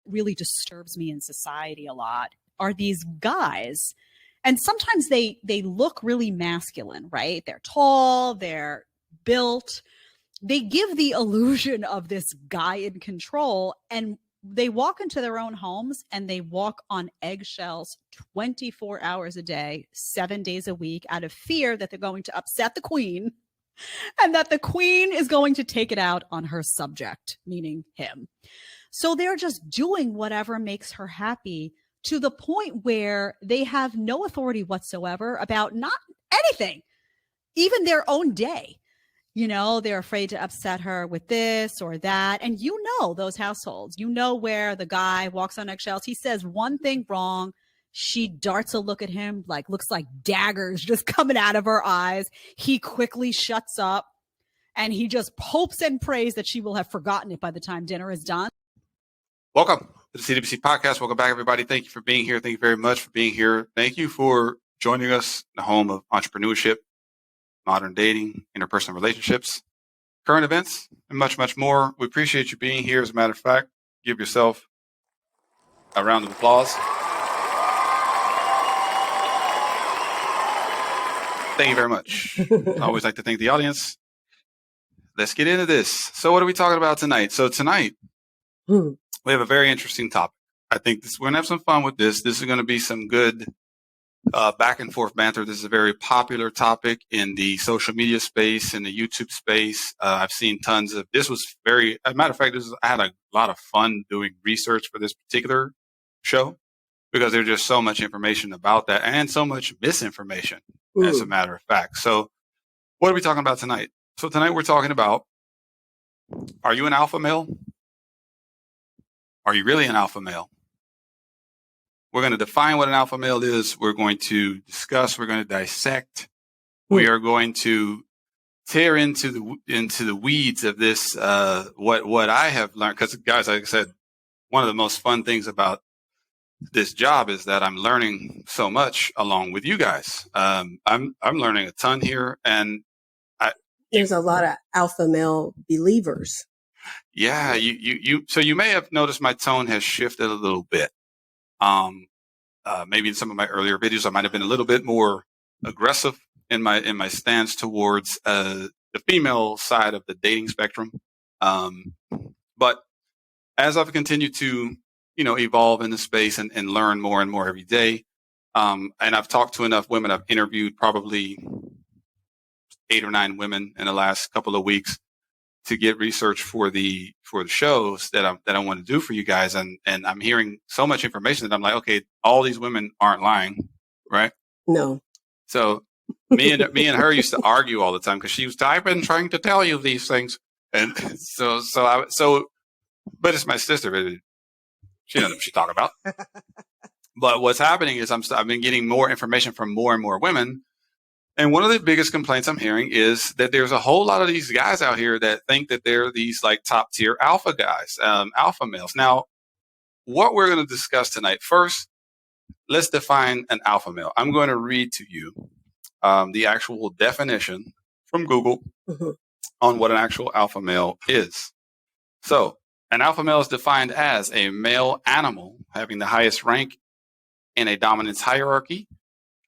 really disturbs me in society a lot are these guys. And sometimes they look really masculine, right? They're tall, they're built. They give the illusion of this guy in control, and they walk into their own homes and they walk on eggshells 24 hours a day, 7 days a week, out of fear that they're going to upset the queen and that the queen is going to take it out on her subject, meaning him. So they're just doing whatever makes her happy, to the point where they have no authority whatsoever about not anything, even their own day. You know, they're afraid to upset her with this or that. And you know those households. You know where the guy walks on eggshells. He says one thing wrong. She darts a look at him, like looks like daggers just coming out of her eyes. He quickly shuts up and he just hopes and prays that she will have forgotten it by the time dinner is done. Welcome to the CWC podcast. Welcome back, everybody. Thank you for being here. Thank you very much for being here. Thank you for joining us in the home of entrepreneurship, modern dating, interpersonal relationships, current events, and much, much more. We appreciate you being here. As a matter of fact, give yourself a round of applause. Thank you very much. I always like to thank the audience. Let's get into this. So what are we talking about tonight? So tonight, we have a very interesting topic. I think we're going to have some fun with this. This is going to be some good back and forth banter. This is a very popular topic in the social media space, in the YouTube space. I've seen tons of, this was very, as a matter of fact, I had a lot of fun doing research for this particular show because there's just so much information about that and so much misinformation, as a matter of fact. So what are we talking about tonight? So tonight we're talking about, are you an alpha male? Are you really an alpha male? We're going to define what an alpha male is. We're going to discuss. We're going to dissect. We are going to tear into the weeds of this. What I have learned, because guys, like I said, one of the most fun things about this job is that I'm learning so much along with you guys. I'm learning a ton here, and there's a lot of alpha male believers. Yeah, so you may have noticed my tone has shifted a little bit. Maybe in some of my earlier videos, I might have been a little bit more aggressive in my stance towards the female side of the dating spectrum. But as I've continued to, evolve in the space and learn more and more every day, and I've talked to enough women, I've interviewed probably 8 or 9 women in the last couple of weeks to get research for the shows that I want to do for you guys. And I'm hearing so much information that I'm like, okay, all these women aren't lying, right? No. So me and her used to argue all the time because she was, I've been trying to tell you these things. And but it's my sister. She knows what she's talking about. But what's happening is I've been getting more information from more and more women. And one of the biggest complaints I'm hearing is that there's a whole lot of these guys out here that think that they're these like top tier alpha guys, alpha males. Now, what we're going to discuss tonight, first, let's define an alpha male. I'm going to read to you the actual definition from Google on what an actual alpha male is. So an alpha male is defined as a male animal having the highest rank in a dominance hierarchy,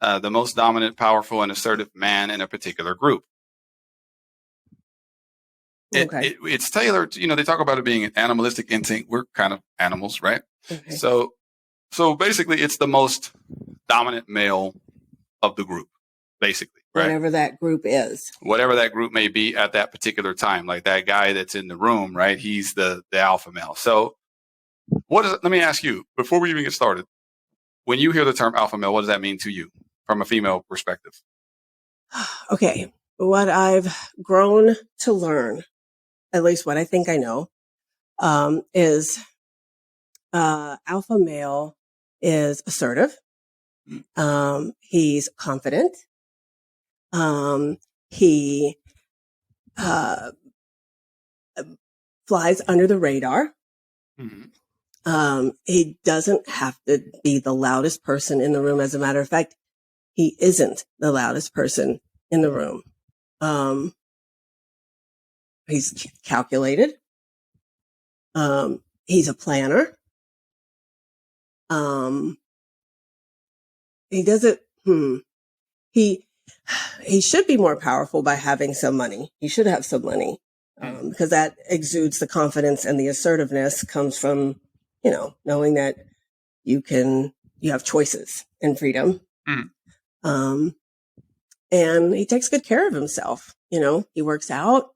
the most dominant, powerful, and assertive man in a particular group. It's tailored to, they talk about it being an animalistic instinct. We're kind of animals, right? Okay. So basically, it's the most dominant male of the group, basically. Right? Whatever that group is. Whatever that group may be at that particular time. Like that guy that's in the room, right? He's the alpha male. So let me ask you, before we even get started, when you hear the term alpha male, what does that mean to you from a female perspective? Okay. What I've grown to learn, at least what I think I know, is alpha male is assertive. He's confident. He flies under the radar. He doesn't have to be the loudest person in the room. As a matter of fact, he isn't the loudest person in the room. He's calculated. He's a planner. He doesn't. He should be more powerful by having some money. He should have some money because that exudes the confidence, and the assertiveness comes from, knowing that you have choices and freedom. And he takes good care of himself. He works out.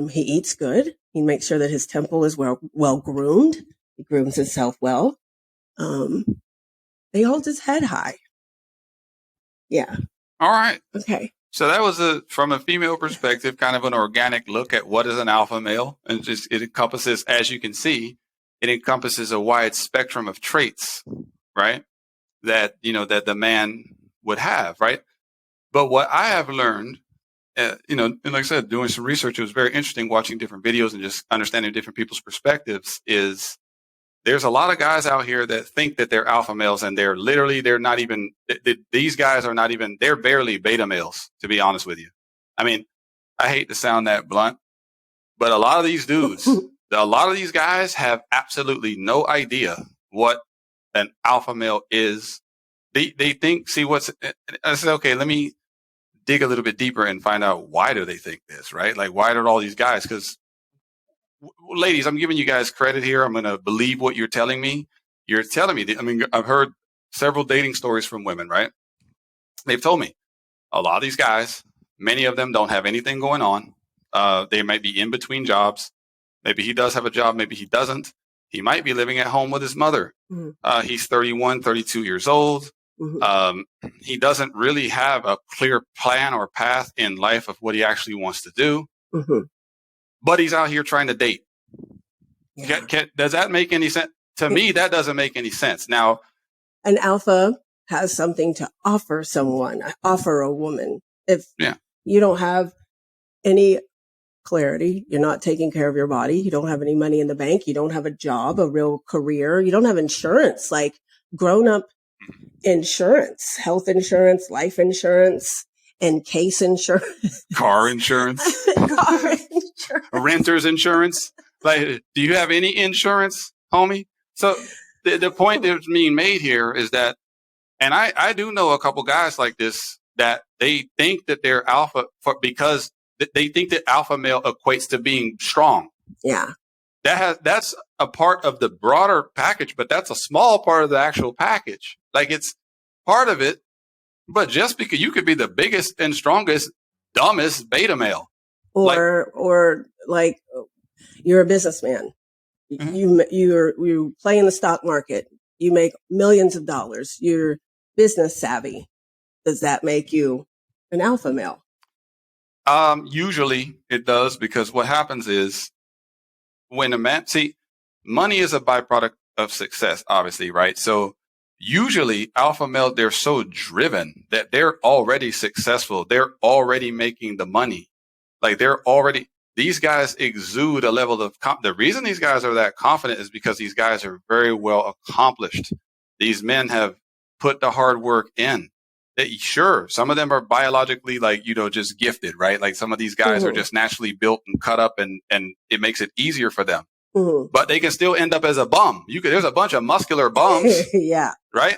He eats good. He makes sure that his temple is well groomed. He grooms himself well. He holds his head high. Yeah. All right. Okay. So that was from a female perspective, kind of an organic look at what is an alpha male. And it encompasses, as you can see, it encompasses a wide spectrum of traits, right? That the man would have, right? But what I have learned, and like I said, doing some research, it was very interesting watching different videos and just understanding different people's perspectives, is there's a lot of guys out here that think that they're alpha males, and they're not even, these guys are not even, they're barely beta males, to be honest with you. I mean, I hate to sound that blunt, but a lot of these dudes, a lot of these guys have absolutely no idea what an alpha male is. They think, I said, okay, let me dig a little bit deeper and find out, why do they think this, right? Like, why do all these guys? Because ladies, I'm giving you guys credit here. I'm going to believe what you're telling me. You're telling me, I've heard several dating stories from women, right? They've told me a lot of these guys, many of them don't have anything going on. They might be in between jobs. Maybe he does have a job. Maybe he doesn't. He might be living at home with his mother. He's 31, 32 years old. He doesn't really have a clear plan or path in life of what he actually wants to do. But he's out here trying to date. Yeah. Does that make any sense? To me, that doesn't make any sense. Now, an alpha has something to offer someone, offer a woman. If you don't have any clarity, you're not taking care of your body, you don't have any money in the bank, you don't have a job, a real career, you don't have insurance, like grown-up insurance, health insurance, life insurance, and case insurance, car insurance, renter's insurance. Like, do you have any insurance, homie? So the point that's being made here is that, and I do know a couple guys like this, that they think that they're alpha because they think that alpha male equates to being strong. Yeah. That's a part of the broader package, but that's a small part of the actual package. Like, it's part of it. But just because you could be the biggest and strongest, dumbest beta male, or like you're a businessman, you play in the stock market, you make millions of dollars, you're business savvy. Does that make you an alpha male? Usually it does, because what happens is when a man, money is a byproduct of success, obviously, right? So usually alpha male, they're so driven that they're already successful. They're already making the money. Like, these guys exude a level of, the reason these guys are that confident is because these guys are very well accomplished. These men have put the hard work in. Sure, some of them are biologically, just gifted, right? Like, some of these guys are just naturally built and cut up, and it makes it easier for them. But they can still end up as a bum. There's a bunch of muscular bums. Yeah. Right?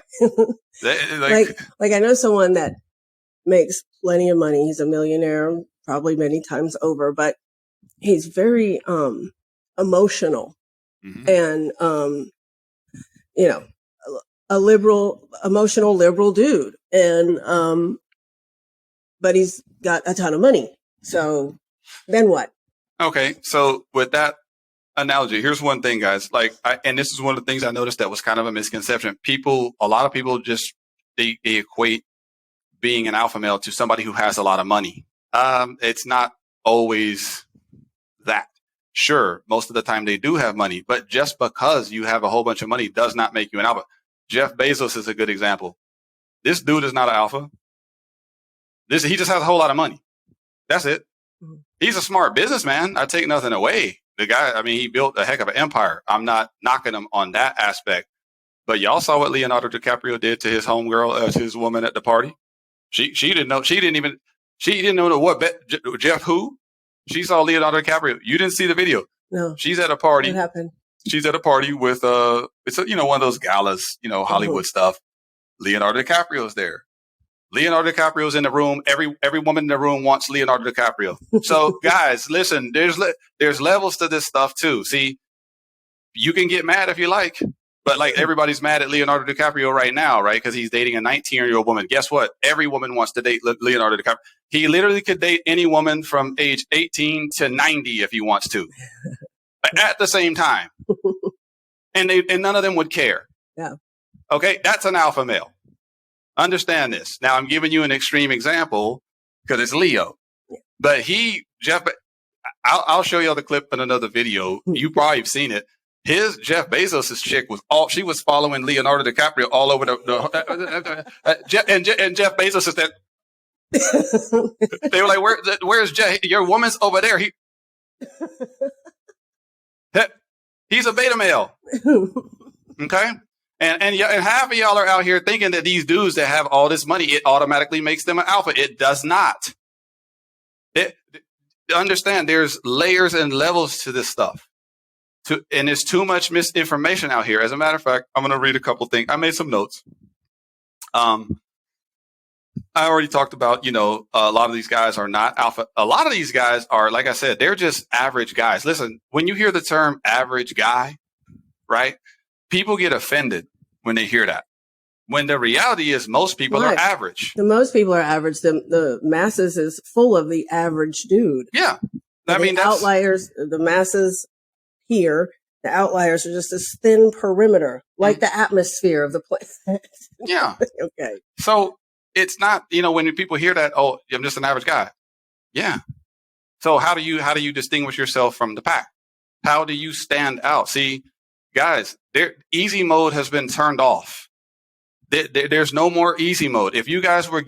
like I know someone that makes plenty of money. He's a millionaire, probably many times over, but he's very emotional and emotional liberal dude. And but he's got a ton of money. So then what? Okay, so with that analogy, here's one thing, guys. And this is one of the things I noticed that was kind of a misconception. A lot of people just they equate being an alpha male to somebody who has a lot of money. It's not always that. Sure, most of the time they do have money, but just because you have a whole bunch of money does not make you an alpha. Jeff Bezos is a good example. This dude is not an alpha. He just has a whole lot of money. That's it. He's a smart businessman. I take nothing away. The guy, he built a heck of an empire. I'm not knocking him on that aspect. But y'all saw what Leonardo DiCaprio did to his homegirl, his woman at the party. She didn't know. She didn't know what Jeff who. She saw Leonardo DiCaprio. You didn't see the video. No. She's at a party. What happened? she's at a party with it's a, one of those galas, Hollywood stuff. Leonardo DiCaprio's there. Leonardo DiCaprio's in the room. Every woman in the room wants Leonardo DiCaprio. So guys, listen, there's levels to this stuff too. See, you can get mad if you like, but like everybody's mad at Leonardo DiCaprio right now, right? Because he's dating a 19-year-old woman. Guess what? Every woman wants to date Leonardo DiCaprio. He literally could date any woman from age 18 to 90 if he wants to, at the same time, and none of them would care. Yeah. Okay, that's an alpha male. Understand this. Now I'm giving you an extreme example because it's Leo, but Jeff. I'll show you the clip in another video. You probably have seen it. Jeff Bezos' chick she was following Leonardo DiCaprio all over and Jeff Bezos is that. They were like, where's Jeff? Your woman's over there. He's a beta male. Okay. And half of y'all are out here thinking that these dudes that have all this money, it automatically makes them an alpha. It does not. Understand there's layers and levels to this stuff. And there's too much misinformation out here. As a matter of fact, I'm going to read a couple things. I made some notes. I already talked about, a lot of these guys are not alpha. A lot of these guys are, like I said, they're just average guys. Listen, when you hear the term average guy, right? People get offended when they hear that. When the reality is most people are average. Most people are average. The masses is full of the average dude. Yeah. That's outliers, the masses here, the outliers are just this thin perimeter, like the atmosphere of the place. Yeah. Okay. So it's not, when people hear that, oh, I'm just an average guy. Yeah. So how do you distinguish yourself from the pack? How do you stand out? See, guys, easy mode has been turned off. There's no more easy mode. If you guys were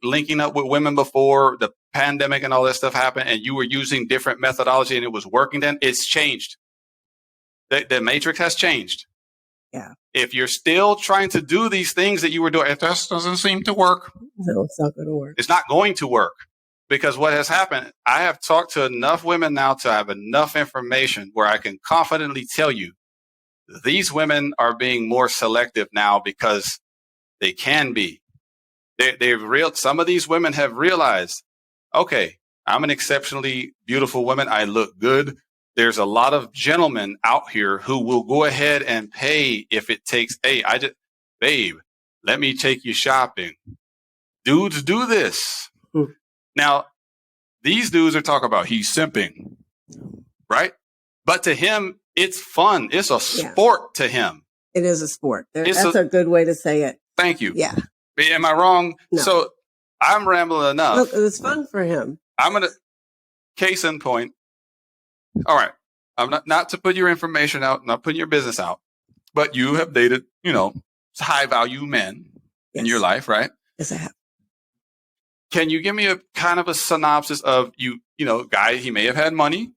linking up with women before the pandemic and all that stuff happened and you were using different methodology and it was working, then it's changed. The matrix has changed. Yeah. If you're still trying to do these things that you were doing, if that doesn't seem to work. No, it's not going to work. It's not going to work because what has happened, I have talked to enough women now to have enough information where I can confidently tell you these women are being more selective now because they can be. Some of these women have realized, okay, I'm an exceptionally beautiful woman. I look good. There's a lot of gentlemen out here who will go ahead and pay if it takes, babe, let me take you shopping. Dudes do this. Now, these dudes are talking about he's simping, right? But to him, it's fun. It's a sport to him. It is a sport. That's a good way to say it. Thank you. Yeah. Am I wrong? No. So I'm rambling enough. Look, it's fun for him. I'm going to, case in point. All right. I'm not to put your information out, not putting your business out, but you have dated, high value men in your life, right? Yes, I have. Can you give me a kind of a synopsis of guy, he may have had money,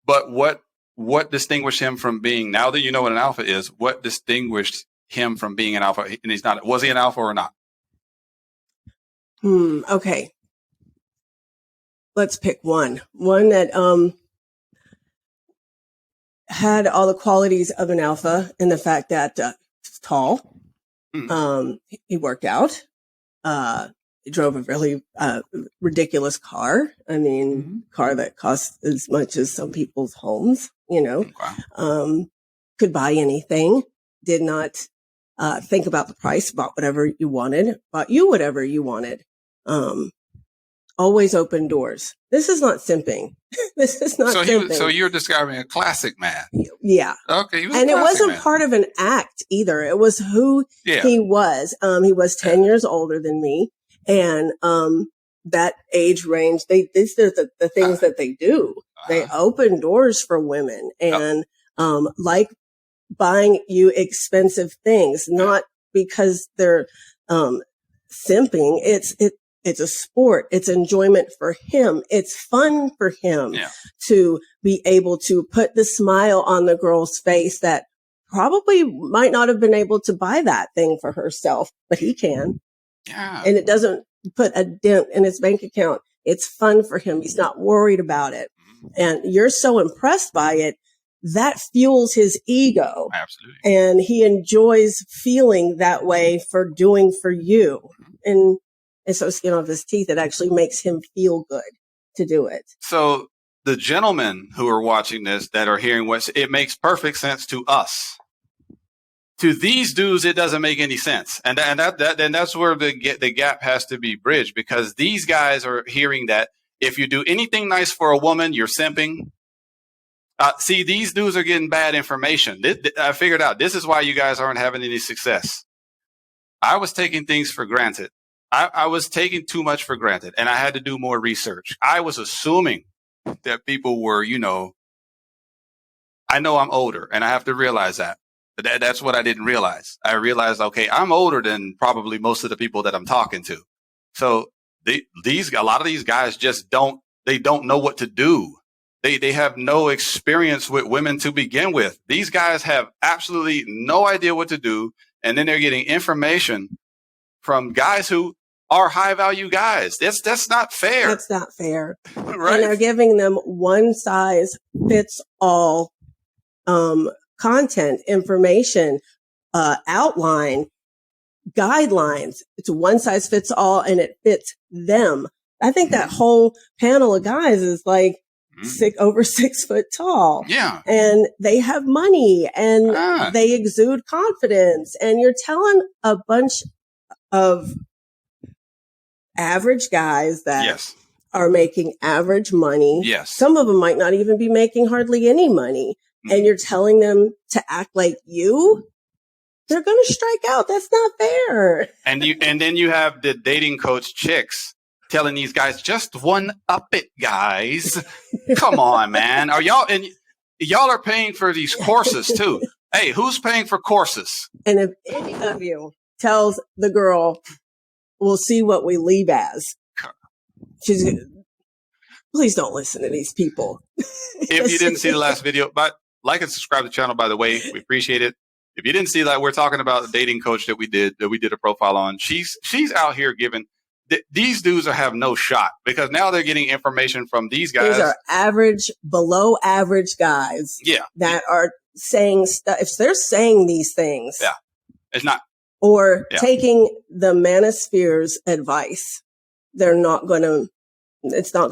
but what distinguished him from being, now that you know what an alpha is, what distinguished him from being an alpha? And he's not, was he an alpha or not? Okay. Let's pick one that, had all the qualities of an alpha and the fact that he's tall. He worked out. He drove a really ridiculous car. I mean, car that costs as much as some people's homes, could buy anything, did not think about the price, bought whatever you wanted, bought you whatever you wanted. Always open doors. This is not simping. This is not simping. So you're describing a classic man. Yeah. Okay. And it wasn't part of an act either. It was who he was. He was 10 years older than me. And that age range, these are the things that they do. They open doors for women and like buying you expensive things, not because they're simping. It's a sport. It's enjoyment for him. It's fun for him to be able to put the smile on the girl's face that probably might not have been able to buy that thing for herself, but he can. Yeah. And it doesn't put a dent in his bank account. It's fun for him. He's not worried about it. And you're so impressed by it that fuels his ego. Absolutely. And he enjoys feeling that way for doing for you. And so skin off his teeth, it actually makes him feel good to do it. So the gentlemen who are watching this that are hearing what it makes perfect sense to us. To these dudes, it doesn't make any sense. And that's where the gap has to be bridged, because these guys are hearing that if you do anything nice for a woman, you're simping. See, these dudes are getting bad information. I figured out this is why you guys aren't having any success. I was taking things for granted. I was taking too much for granted, and I had to do more research. I was assuming that people were, I know I'm older, and I have to realize that. But that's what I didn't realize. I realized, okay, I'm older than probably most of the people that I'm talking to. So a lot of these guys just don't know what to do. They have no experience with women to begin with. These guys have absolutely no idea what to do. And then they're getting information from guys who are high value guys. That's not fair. That's not fair. Right. And they're giving them one size fits all, content, information, outline, guidelines. It's one size fits all and it fits them. I think that whole panel of guys is like over 6 foot tall. Yeah. And they have money and they exude confidence. And you're telling a bunch of average guys that are making average money. Yes. Some of them might not even be making hardly any money. And you're telling them to act like you, they're going to strike out. That's not fair. And then you have the dating coach chicks telling these guys, just one up it, guys. Come on, man. Y'all are paying for these courses too. Hey, who's paying for courses? And if any of you tells the girl, we'll see what we leave as, please don't listen to these people. If you didn't see the last video, but like and subscribe to the channel, by the way. We appreciate it. If you didn't see that, we're talking about the dating coach that we did a profile on. She's out here giving these dudes have no shot, because now they're getting information from these guys. These are average, below average guys. Yeah. That are saying stuff. If they're saying these things. Yeah. It's not. Or taking the manosphere's advice, it's not going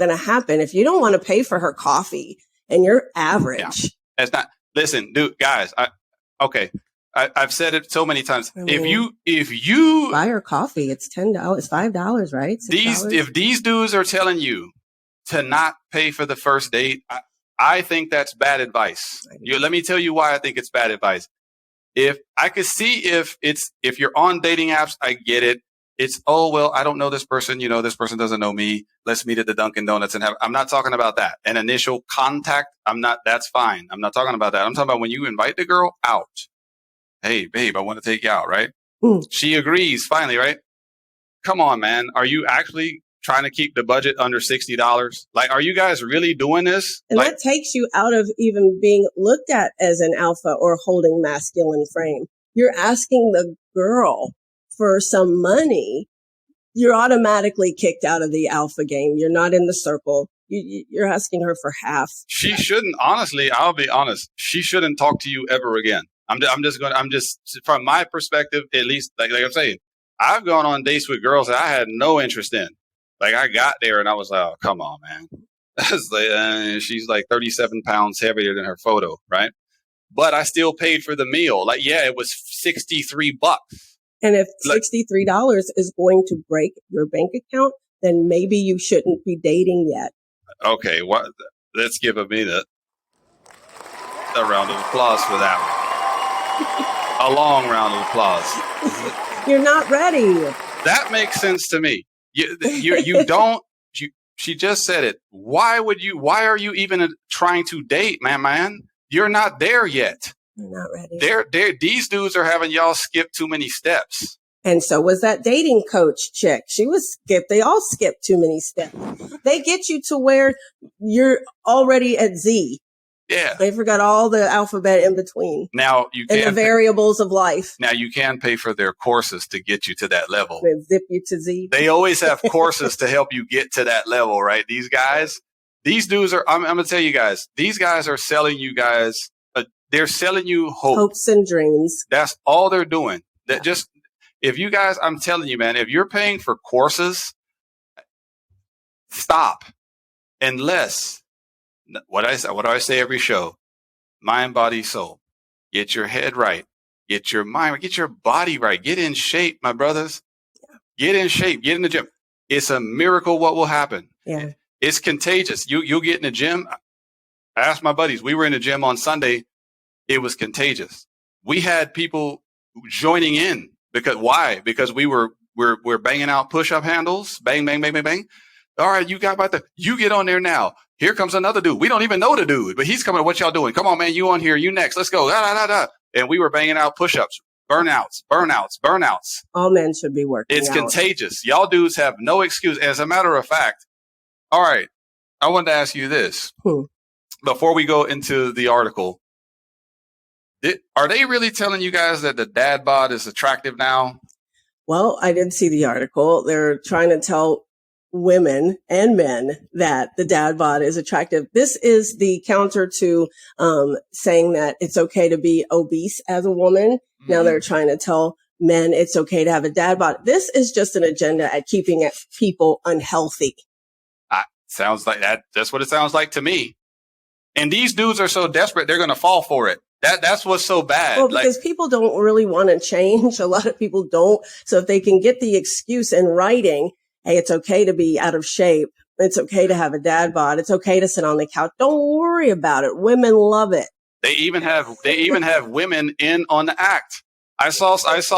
to happen. If you don't want to pay for her coffee and you're average. Yeah. It's not. Listen, dude, guys. I've said it so many times. I mean, if you buy her coffee, it's $10, $5, right? $6? If these dudes are telling you to not pay for the first date, I think that's bad advice. Let me tell you why I think it's bad advice. If I could see if you're on dating apps, I get it. It's, I don't know this person. This person doesn't know me. Let's meet at the Dunkin' Donuts and I'm not talking about that. An initial contact. That's fine. I'm not talking about that. I'm talking about when you invite the girl out. Hey, babe, I want to take you out, right? She agrees finally, right? Come on, man. Are you actually trying to keep the budget under $60? Like, are you guys really doing this? And that takes you out of even being looked at as an alpha or holding masculine frame. You're asking the girl for some money. You're automatically kicked out of the alpha game. You're not in the circle. You're asking her for half. She shouldn't, honestly, I'll be honest. She shouldn't talk to you ever again. I'm just from my perspective, at least, like I'm saying, I've gone on dates with girls that I had no interest in. Like, I got there and I was like, oh, come on, man. She's like 37 pounds heavier than her photo, right? But I still paid for the meal. Like, yeah, it was $63. And if $63 is going to break your bank account, then maybe you shouldn't be dating yet. Okay, let's give a round of applause for that one. A long round of applause. You're not ready. That makes sense to me. You don't. She just said it. Why are you even trying to date, man? You're not there yet. You're not ready. These dudes are having y'all skip too many steps. And so was that dating coach chick. She was skipped. They all skipped too many steps. They get you to where you're already at Z. Yeah. They forgot all the alphabet in between. Now you can. And the variables of life. Now you can pay for their courses to get you to that level. They zip you to Z. They always have courses to help you get to that level, right? These dudes are, I'm going to tell you guys, these guys are selling you guys They're selling you hope. Hopes and dreams. That's all they're doing. That just, if you guys, I'm telling you, man, if you're paying for courses, stop. Unless, what do I say every show? Mind, body, soul. Get your head right. Get your mind right. Get your body right. Get in shape, my brothers. Get in shape. Get in the gym. It's a miracle what will happen. Yeah. It's contagious. You'll get in the gym. I asked my buddies. We were in the gym on Sunday. It was contagious. We had people joining in because why? Because we're banging out push-up handles. Bang, bang, bang, bang, bang. All right, you get on there now. Here comes another dude. We don't even know the dude, but he's coming. What y'all doing? Come on, man. You on here. You next. Let's go. Da, da, da, da. And we were banging out push-ups, burnouts. All men should be working. It's contagious. Y'all dudes have no excuse. As a matter of fact, all right, I wanted to ask you this before we go into the article. Are they really telling you guys that the dad bod is attractive now? Well, I did see the article. They're trying to tell women and men that the dad bod is attractive. This is the counter to saying that it's okay to be obese as a woman. Mm-hmm. Now they're trying to tell men it's okay to have a dad bod. This is just an agenda at keeping people unhealthy. Sounds like that. That's what it sounds like to me. And these dudes are so desperate, they're going to fall for it. That's what's so bad. Well, because people don't really want to change. A lot of people don't. So if they can get the excuse in writing, hey, it's okay to be out of shape. It's okay to have a dad bod. It's okay to sit on the couch. Don't worry about it. Women love it. They even have women in on the act. I saw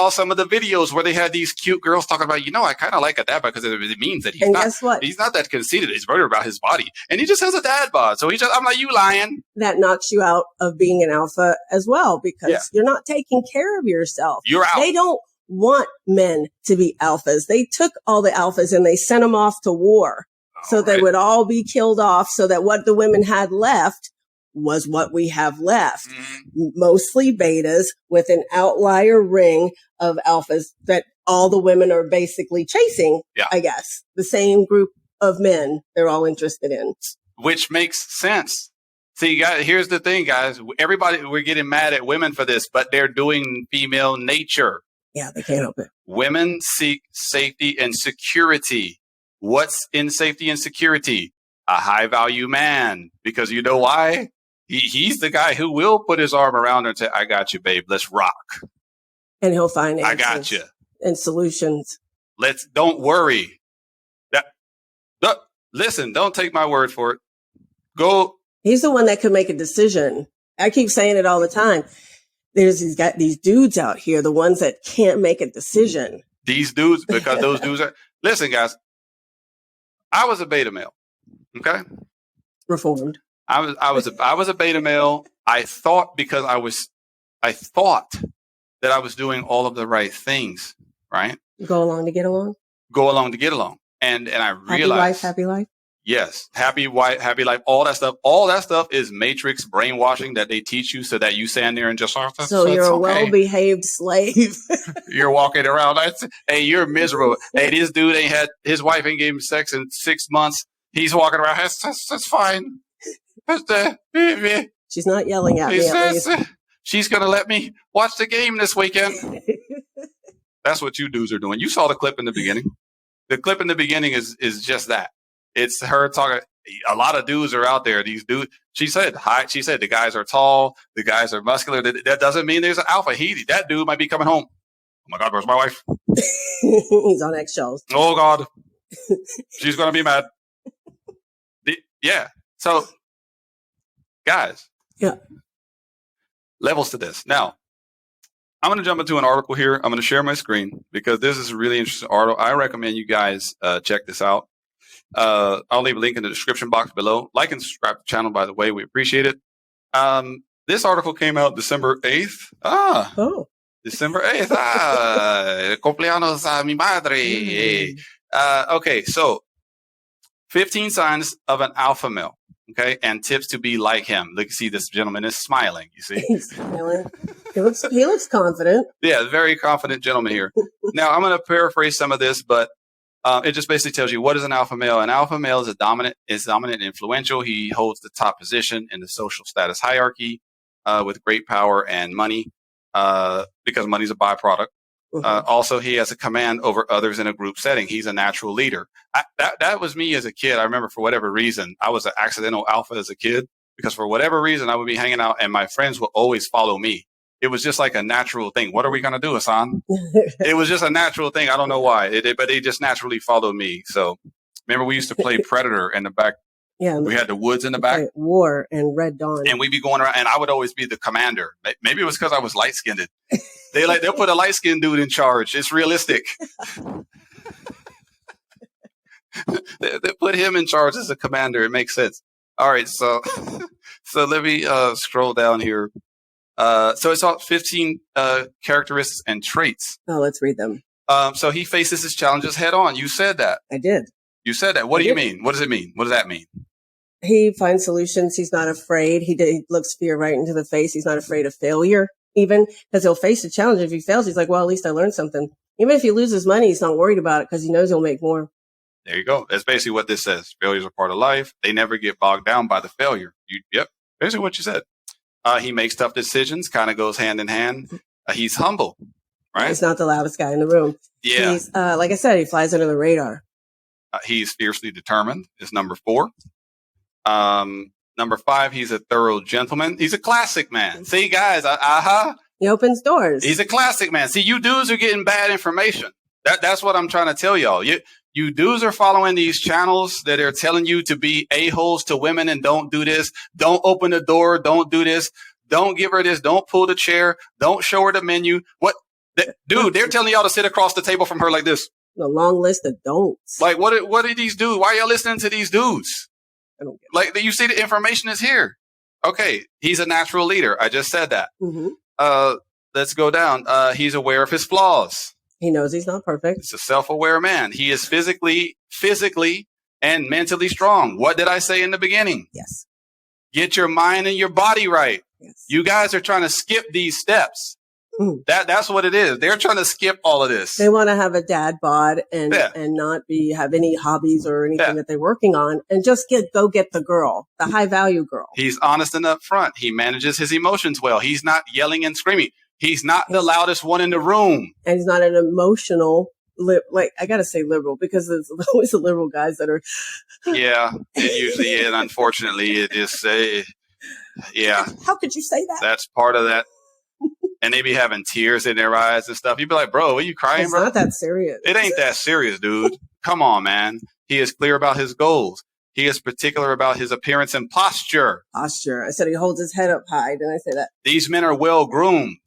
some of the videos where they had these cute girls talking about, I kind of like a dad bod because it means that he's not that conceited. He's worried about his body and he just has a dad bod. So I'm like, you lying. That knocks you out of being an alpha as well because you're not taking care of yourself. You're out. They don't want men to be alphas. They took all the alphas and they sent them off to war they would all be killed off so that what the women had left was what we have left. Mm-hmm. Mostly betas with an outlier ring of alphas that all the women are basically chasing, I guess. The same group of men they're all interested in. Which makes sense. See, guys, here's the thing, guys. We're getting mad at women for this, but they're doing female nature. Yeah, they can't help it. Women seek safety and security. What's in safety and security? A high-value man. Because you know why? He's the guy who will put his arm around her and say, I got you, babe. Let's rock. And he'll find answers. I got you. And solutions. Don't worry. Listen, don't take my word for it. Go. He's the one that could make a decision. I keep saying it all the time. These dudes out here, the ones that can't make a decision. These dudes, because those dudes are, listen, guys, I was a beta male. Okay. Reformed. I was a beta male. I thought that I was doing all of the right things, right? Go along to get along. And I realized happy life. Yes. Happy wife, happy life, all that stuff is matrix brainwashing that they teach you so that you stand there and just so you're a well-behaved slave. You're walking around. Hey, you're miserable. Hey, this dude his wife ain't gave him sex in 6 months. He's walking around. That's fine. She's not yelling at me. At least. She's going to let me watch the game this weekend. That's what you dudes are doing. You saw the clip in the beginning. The clip in the beginning is just that. It's her talking. A lot of dudes are out there. These dudes, she said the guys are tall. The guys are muscular. That doesn't mean there's an alpha. That dude might be coming home. Oh my God, where's my wife? He's on eggshells. Oh God. She's going to be mad. Yeah. So, guys, levels to this. Now, I'm going to jump into an article here. I'm going to share my screen because this is a really interesting article. I recommend you guys check this out. I'll leave a link in the description box below. Like and subscribe to the channel, by the way. We appreciate it. This article came out December 8th. December 8th. Cumpleaños a mi madre. Okay, so 15 signs of an alpha male. Okay, and tips to be like him. Look, see, this gentleman is smiling. You see, he's smiling. He looks confident. Yeah, very confident gentleman here. Now, I'm going to paraphrase some of this, but it just basically tells you what is an alpha male. An alpha male is dominant and influential. He holds the top position in the social status hierarchy. with great power and money, because money's a byproduct. Also, he has a command over others in a group setting. He's a natural leader. That was me as a kid. I remember, for whatever reason, I was an accidental alpha as a kid, because for whatever reason, I would be hanging out and my friends would always follow me. It was just like a natural thing. What are we going to do, Hassan? It was just a natural thing. I don't know why, but they just naturally followed me. So remember, we used to play Predator in the back. Yeah, we had the woods in the back. War and Red Dawn. And we'd be going around, and I would always be the commander. Maybe it was because I was light-skinned. They'll put a light-skinned dude in charge. It's realistic. They put him in charge as a commander. It makes sense. All right, so let me scroll down here. So it's all 15 characteristics and traits. Oh, let's read them. So he faces his challenges head on. You said that. I did. You said that. What do you mean? What does it mean? What does that mean? He finds solutions. He's not afraid. He looks fear right into the face. He's not afraid of failure, even, because he'll face a challenge. If he fails, he's like, well, at least I learned something. Even if he loses money, he's not worried about it because he knows he'll make more. There you go. That's basically what this says. Failures are part of life. They never get bogged down by the failure. Yep. Basically what you said. He makes tough decisions, kind of goes hand in hand. He's humble, right? He's not the loudest guy in the room. Yeah. He's, like I said, he flies under the radar. He's fiercely determined is number 4. Number 5, he's a thorough gentleman. He's a classic man. See, guys, He opens doors. He's a classic man. See, you dudes are getting bad information. That's what I'm trying to tell y'all. You dudes are following these channels that are telling you to be a-holes to women and don't do this. Don't open the door. Don't do this. Don't give her this. Don't pull the chair. Don't show her the menu. What? Dude, they're telling y'all to sit across the table from her like this. A long list of don'ts. Like, what did these dudes? Why are y'all listening to these dudes? I don't get it. Like, you see, the information is here. Okay, he's a natural leader. I just said that. Mm-hmm. Let's go down. He's aware of his flaws. He knows he's not perfect. He's a self-aware man. He is physically, and mentally strong. What did I say in the beginning? Yes. Get your mind and your body right. Yes. You guys are trying to skip these steps. That's what it is. They're trying to skip all of this. They want to have a dad bod and not have any hobbies or anything that they're working on, and just go get the girl, the high value girl. He's honest and upfront. He manages his emotions well. He's not yelling and screaming. He's not the loudest one in the room. And he's not an emotional, I got to say liberal, because there's always the liberal guys that are. Yeah, it usually is. Unfortunately, it is. Yeah. How could you say that? That's part of that. And they be having tears in their eyes and stuff. You'd be like, bro, are you crying, bro? It's not that serious. It ain't that serious, dude. Come on, man. He is clear about his goals. He is particular about his appearance and posture. Posture. I said he holds his head up high. Didn't I say that? These men are well groomed.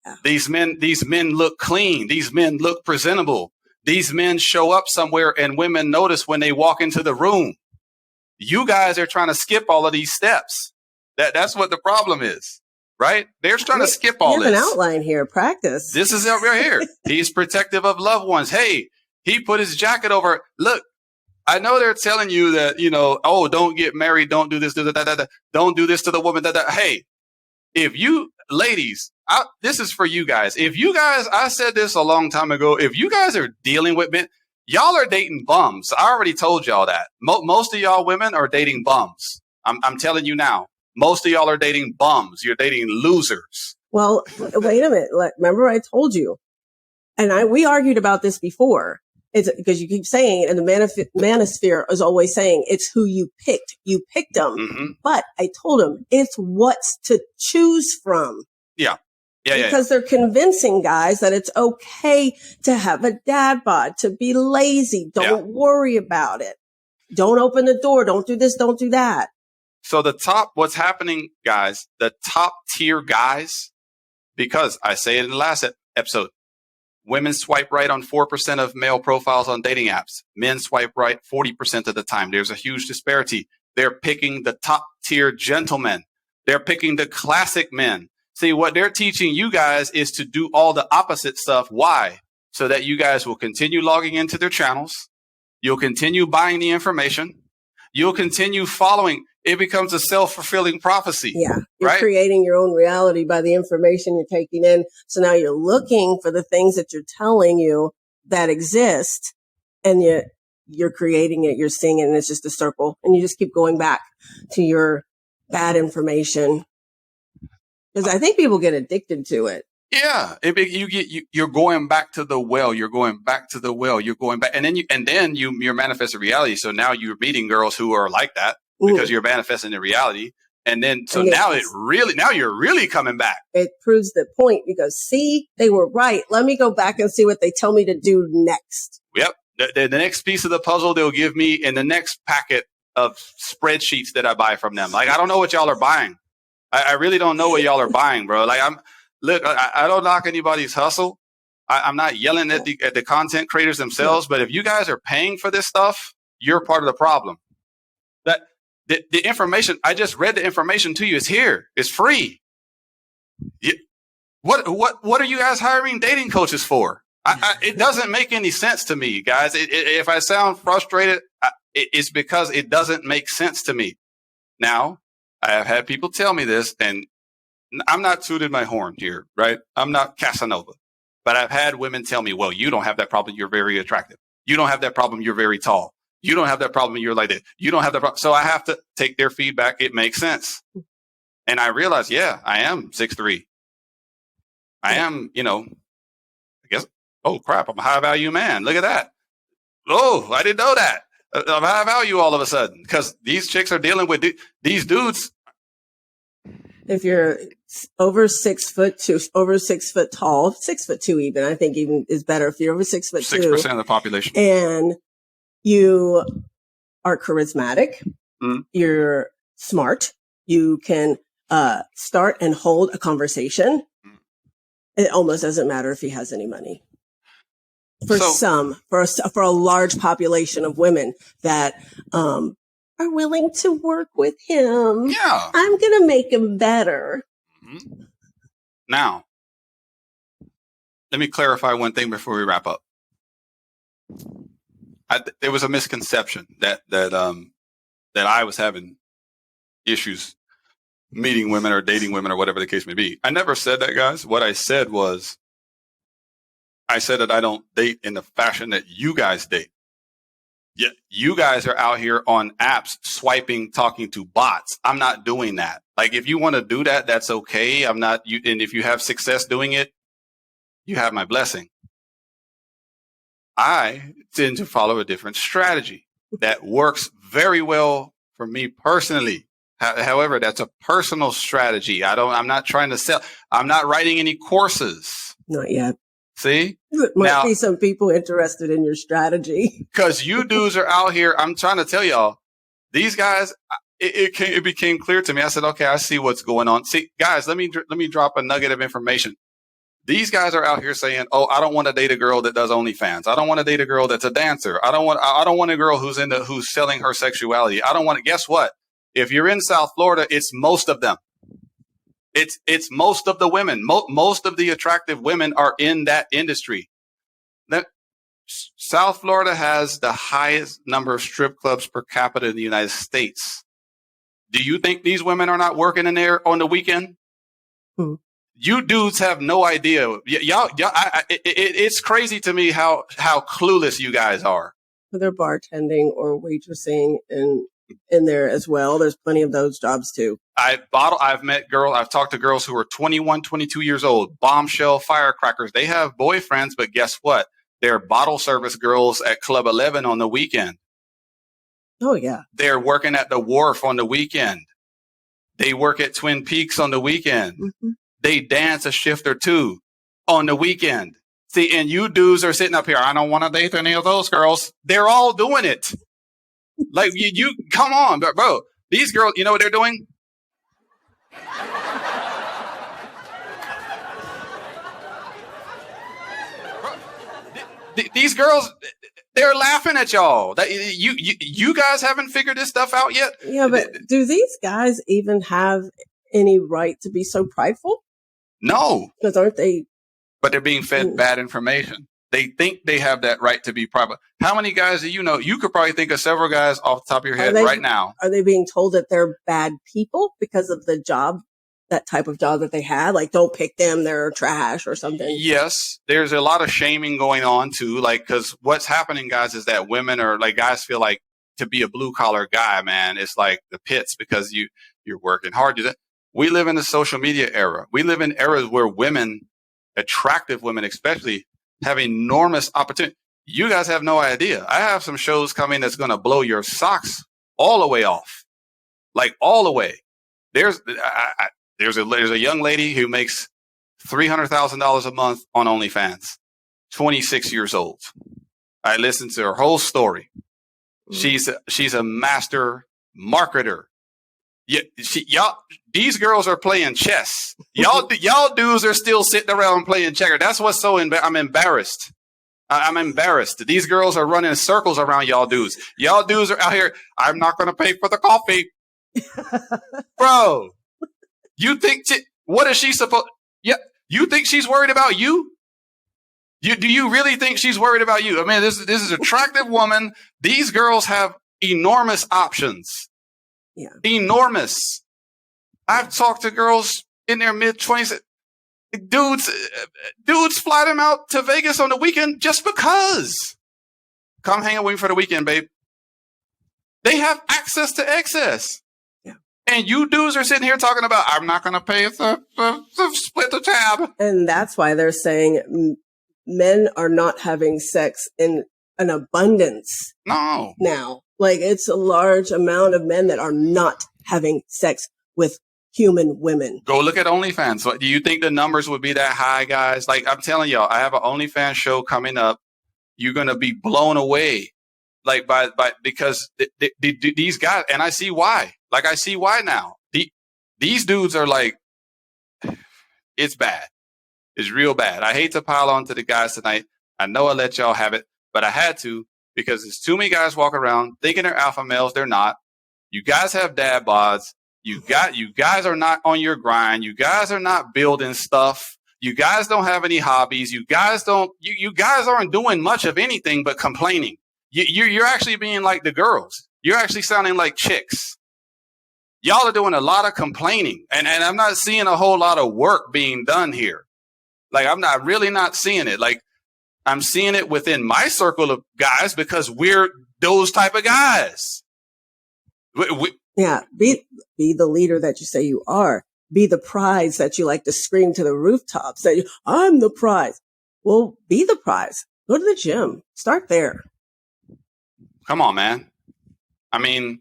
Yeah. These men look clean. These men look presentable. These men show up somewhere and women notice when they walk into the room. You guys are trying to skip all of these steps. That's what the problem is. Right? They're trying to skip all this. You have an outline here. Practice. This is it right here. He's protective of loved ones. Hey, he put his jacket over. Look, I know they're telling you that, oh, don't get married. Don't do this. Don't do this to the woman. Hey, if you ladies, this is for you guys. If you guys, I said this a long time ago. If you guys are dealing with men, y'all are dating bums. I already told y'all that. Most of y'all women are dating bums. I'm telling you now. Most of y'all are dating bums. You're dating losers. Well, wait a minute. Remember I told you, and we argued about this before. It's because you keep saying it, and the manosphere is always saying it's who you picked. You picked them. Mm-hmm. But I told him it's what's to choose from. Yeah. Because they're convincing guys that it's okay to have a dad bod, to be lazy. Don't worry about it. Don't open the door. Don't do this. Don't do that. So what's happening, guys, the top tier guys, because I say it in the last episode, women swipe right on 4% of male profiles on dating apps. Men swipe right 40% of the time. There's a huge disparity. They're picking the top tier gentlemen. They're picking the classic men. See, what they're teaching you guys is to do all the opposite stuff. Why? So that you guys will continue logging into their channels. You'll continue buying the information. You'll continue following. It becomes a self-fulfilling prophecy. Yeah. You're right? creating your own reality by the information you're taking in. So now you're looking for the things that you're telling you that exist, and you're creating it, you're seeing it, and it's just a circle. And you just keep going back to your bad information. Because I think people get addicted to it. Yeah, you're going back to the well. You're going back to the well. You're going back, and then you're manifesting reality. So now you're meeting girls who are like that because you're manifesting the reality. And then now you're really coming back. It proves the point because see, they were right. Let me go back and see what they tell me to do next. Yep, the next piece of the puzzle they'll give me in the next packet of spreadsheets that I buy from them. Like I don't know what y'all are buying. I really don't know what y'all are buying, bro. Like I don't knock anybody's hustle. I'm not yelling at the content creators themselves, but if you guys are paying for this stuff, you're part of the problem. That the information, I just read the information to you. It's here. It's free. What are you guys hiring dating coaches for? It doesn't make any sense to me, guys. If I sound frustrated, it's because it doesn't make sense to me. Now, I have had people tell me this, and I'm not tooting my horn here, right? I'm not Casanova, but I've had women tell me, well, you don't have that problem. You're very attractive. You don't have that problem. You're very tall. You don't have that problem. You're like that. You don't have that problem. So I have to take their feedback. It makes sense. And I realized, yeah, I am 6'3". I am, I guess, oh crap, I'm a high value man. Look at that. Oh, I didn't know that. I'm high value all of a sudden because these chicks are dealing with these dudes. If you're over 6 foot two, over 6 foot tall, 6'2" even, I think even is better if you're over 6'2". 6% of the population. And you are charismatic. You're smart. You can start and hold a conversation. It almost doesn't matter if he has any money. For a large population of women that are willing to work with him. Yeah. I'm going to make him better. Now, let me clarify one thing before we wrap up. There was a misconception that I was having issues meeting women or dating women or whatever the case may be. I never said that, guys. What I said was, I said that I don't date in the fashion that you guys date. Yeah, you guys are out here on apps swiping, talking to bots. I'm not doing that. Like, if you want to do that, that's okay. I'm not. And if you have success doing it, you have my blessing. I tend to follow a different strategy that works very well for me personally. However, that's a personal strategy. I'm not trying to sell. I'm not writing any courses. Not yet. See? There might be some people interested in your strategy. Because you dudes are out here. I'm trying to tell y'all, these guys, it became clear to me. I said, okay, I see what's going on. See, guys, let me drop a nugget of information. These guys are out here saying, oh, I don't want to date a girl that does OnlyFans. I don't want to date a girl that's a dancer. I don't want a girl who's selling her sexuality. I don't want to. Guess what? If you're in South Florida, it's most of them. It's most of the women. Most of the attractive women are in that industry. South Florida has the highest number of strip clubs per capita in the United States. Do you think these women are not working in there on the weekend? You dudes have no idea. Y'all, it's crazy to me how clueless you guys are. They're bartending or waitressing in there as well. There's plenty of those jobs too. I've talked to girls who are 21, 22 years old, bombshell firecrackers. They have boyfriends, but guess what? They're bottle service girls at Club 11 on the weekend. Oh, yeah. They're working at the Wharf on the weekend. They work at Twin Peaks on the weekend. Mm-hmm. They dance a shift or two on the weekend. See, and you dudes are sitting up here. I don't want to date any of those girls. They're all doing it. Like, you come on, bro. These girls, you know what they're doing? These girls, they're laughing at y'all. You guys haven't figured this stuff out yet? Yeah, but do these guys even have any right to be so prideful? No. Because aren't they? But they're being fed bad information. They think they have that right to be private. How many guys do you know? You could probably think of several guys off the top of your head right now. Are they being told that they're bad people because of the job, that type of job that they had? Like, don't pick them, they're trash or something. Yes. There's a lot of shaming going on too. Like, because what's happening, guys, is that women are like, guys feel like to be a blue collar guy, man, it's like the pits because you're working hard. We live in a social media era. We live in eras where women, attractive women especially, have enormous opportunity. You guys have no idea. I have some shows coming that's going to blow your socks all the way off, like all the way. There's a young lady who makes $300,000 a month on OnlyFans, 26 years old. I listened to her whole story. She's a master marketer. Yeah, these girls are playing chess. Y'all dudes are still sitting around playing checker. That's what's so I'm embarrassed. I'm embarrassed. These girls are running circles around y'all dudes. Y'all dudes are out here. I'm not going to pay for the coffee, bro. You think what is she supposed? Yeah, you think she's worried about you? Do you really think she's worried about you? I mean, this is an attractive woman. These girls have enormous options. Yeah. Enormous. I've talked to girls in their mid-20s. Dudes fly them out to Vegas on the weekend just because. Come hang out with me for the weekend, babe. They have access to excess. Yeah. And you dudes are sitting here talking about, I'm not going to pay to split the tab. And that's why they're saying men are not having sex in an abundance. No. Now. Like, it's a large amount of men that are not having sex with human women. Go look at OnlyFans. So do you think the numbers would be that high, guys? Like, I'm telling y'all, I have an OnlyFans show coming up. You're going to be blown away. Like, because these guys, and I see why. Like, I see why now. These dudes are like, it's bad. It's real bad. I hate to pile on to the guys tonight. I know I let y'all have it, but I had to. Because there's too many guys walking around thinking they're alpha males. They're not. You guys have dad bods. You guys are not on your grind. You guys are not building stuff. You guys don't have any hobbies. You guys aren't doing much of anything but complaining. You're actually being like the girls. You're actually sounding like chicks. Y'all are doing a lot of complaining. And I'm not seeing a whole lot of work being done here. Like, I'm really not seeing it. Like, I'm seeing it within my circle of guys because we're those type of guys. Yeah, be the leader that you say you are. Be the prize that you like to scream to the rooftops. I'm the prize. Well, be the prize. Go to the gym. Start there. Come on, man. I mean,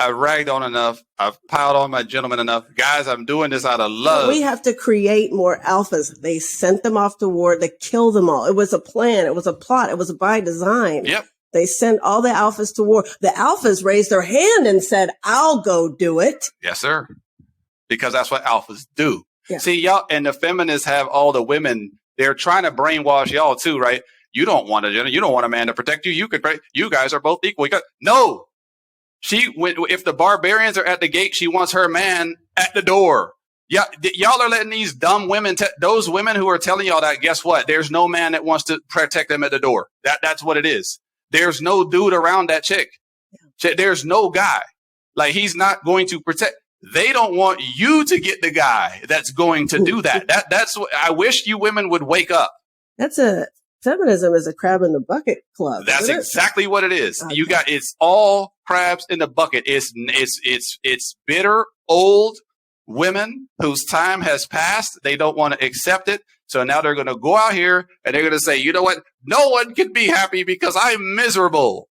I've ragged on enough. I've piled on my gentlemen enough. Guys, I'm doing this out of love. We have to create more alphas. They sent them off to war to kill them all. It was a plan. It was a plot. It was by design. Yep. They sent all the alphas to war. The alphas raised their hand and said, I'll go do it. Yes, sir. Because that's what alphas do. Yeah. See, y'all, and the feminists have all the women. They're trying to brainwash y'all too, right? You don't want a man to protect you. You guys are both equal. No. If the barbarians are at the gate, she wants her man at the door. Yeah, y'all are letting these dumb women, those women who are telling y'all that, guess what? There's no man that wants to protect them at the door. That's what it is. There's no dude around that chick. There's no guy. Like, he's not going to protect. They don't want you to get the guy that's going to do that. That's what I wish you women would wake up. Feminism is a crab in the bucket club. That's exactly what it is. Okay. It's all crabs in the bucket. It's bitter, old women whose time has passed. They don't want to accept it. So now they're going to go out here and they're going to say, you know what? No one can be happy because I'm miserable.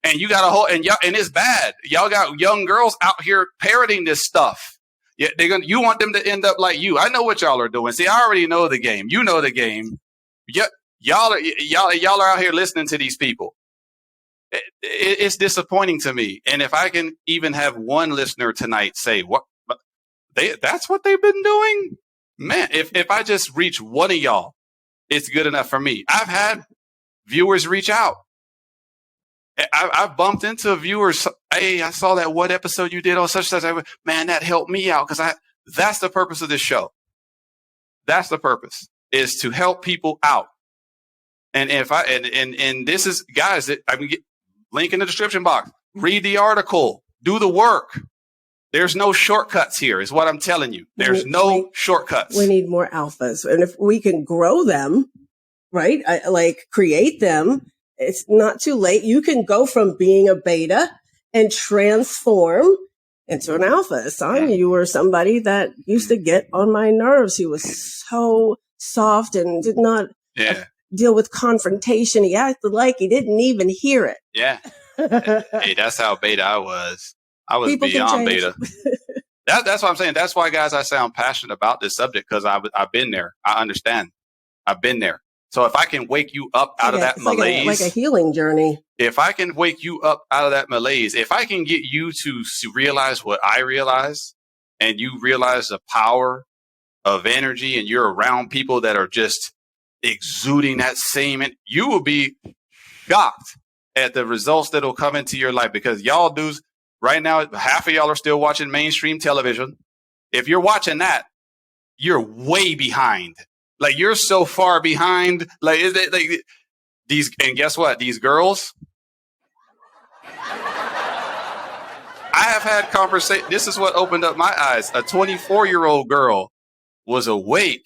And you got and it's bad. Y'all got young girls out here parroting this stuff. Yeah, you want them to end up like you. I know what y'all are doing. See, I already know the game. You know the game. Yeah, y'all are out here listening to these people. It's disappointing to me. And if I can even have one listener tonight say that's what they've been doing, man. If I just reach one of y'all, it's good enough for me. I've had viewers reach out. I've bumped into viewers. Hey, I saw that one episode you did on such and such. Man, that helped me out because that's the purpose of this show. That's the purpose, is to help people out. And this is, guys, link in the description box. Read the article. Do the work. There's no shortcuts here, is what I'm telling you. There's no shortcuts. We need more alphas. And if we can grow them, right? Create them. It's not too late. You can go from being a beta and transform into an alpha. Son, Mm. you were somebody that used to get on my nerves. He was so soft and did not Yeah. deal with confrontation. He acted like he didn't even hear it. Yeah. Hey, that's how beta I was. I was People can beyond change. beta. That's what I'm saying. That's why, guys, I sound passionate about this subject, because I've been there. I understand. I've been there. So if I can wake you up out of that malaise, like a healing journey. if I can wake you up out of that malaise, if I can get you to realize what I realize, and you realize the power of energy, and you're around people that are just exuding that same, you will be shocked at the results that will come into your life, because y'all dudes right now, half of y'all are still watching mainstream television. If you're watching that, you're way behind. Like, you're so far behind. Like, is it like these? And guess what? These girls, I have had conversation. This is what opened up my eyes. A 24-year-old girl was awake.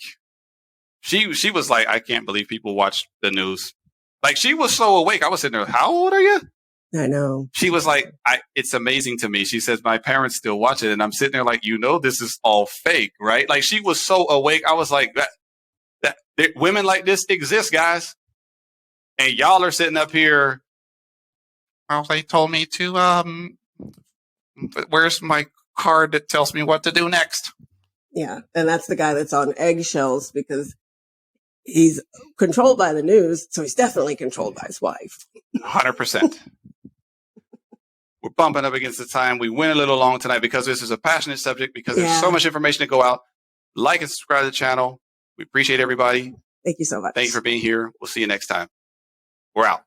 She was like, I can't believe people watch the news. Like, she was so awake. I was sitting there, how old are you? I know. She was like, it's amazing to me. She says, my parents still watch it. And I'm sitting there like, this is all fake, right? Like, she was so awake. I was like, that women like this exist, guys. And y'all are sitting up here. Well, they told me to, where's my card that tells me what to do next? Yeah. And that's the guy that's on eggshells, because he's controlled by the news. So he's definitely controlled by his wife. 100%. We're bumping up against the time. We went a little long tonight because this is a passionate subject, because there's so much information to go out. Like and subscribe to the channel. We appreciate everybody. Thank you so much. Thank you for being here. We'll see you next time. We're out.